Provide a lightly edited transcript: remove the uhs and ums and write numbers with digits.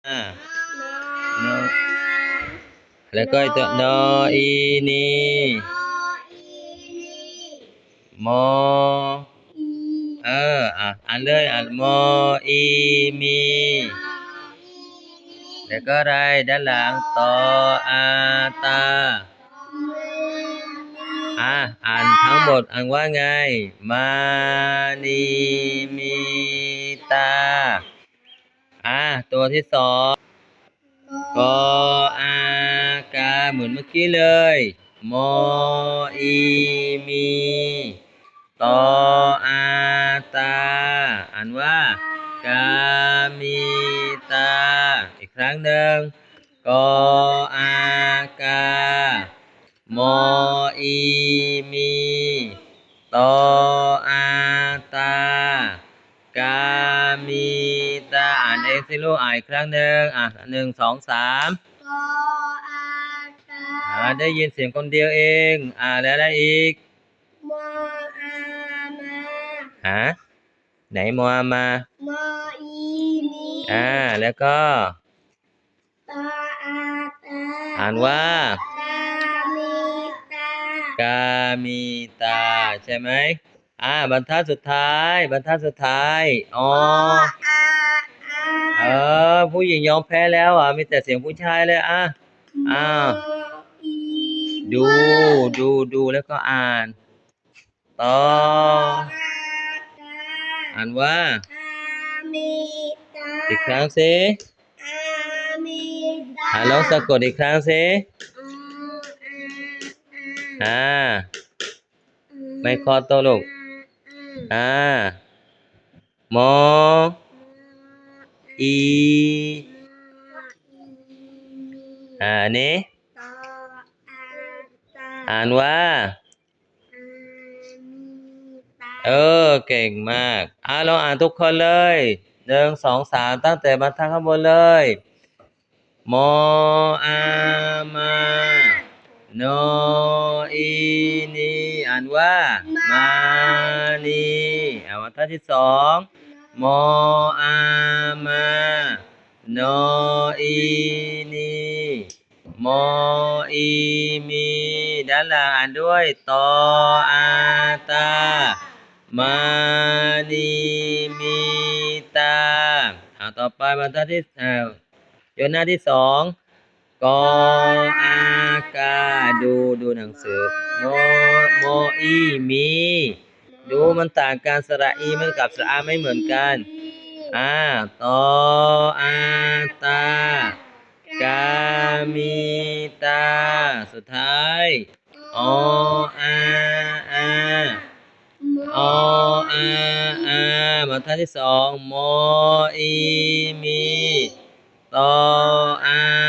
โนแล้วก็ตัวนออีนีมออ่านเลยมออีมีแล้วก็อะไรด้านหลังตออาตาอ่านทั้งหมดอ่านว่าไงมานีมีตาตัวที่สองกออากาเหมือนเมื่อกี้เลยมออีมีตออาตาอ่านว่ากามีตาอีกครั้งหนึ่งกออากามออีมีตออาตากามีตาอ่านเองสิลูกอ่านอีกครั้งหนึ่ง1 2 3กออากาได้ยินเสียงคนเดียวเองแล้วอะไรอีกมออามาไหนมอมามออีมีแล้วก็ตออาตาอ่านว่ากามีตาใช่ไหมบรรทัดสุดท้ายผู้หญิงยอมแพ้แล้วมีแต่เสียงผู้ชายเลยดูแล้วก็อ่านต่ออ่านว่าอีกครั้งสิลองสะกดอีกครั้งสิไม่คอโตลูกมออีนี่อ่านว่าเก่งมากลองอ่านทุกคนเลย1 2 3ตั้งแต่บรรทัดข้างบนเลยมออามาโนอีนีอ่านว่ามานีบรรทัดที่สองมออามาโนอีนีมออีมีด้านหลังอ่านด้วยตออาตามานีมีตาต่อไปบรรทัดที่โยนหน้าที่สองกออากาดูหนังสือโมอีมีดูมันต่างกันสระอีมันกับสระอาไม่เหมือนกันตออาตากามีตาสุดท้ายออาบรรทัดที่สองมออีมีตออา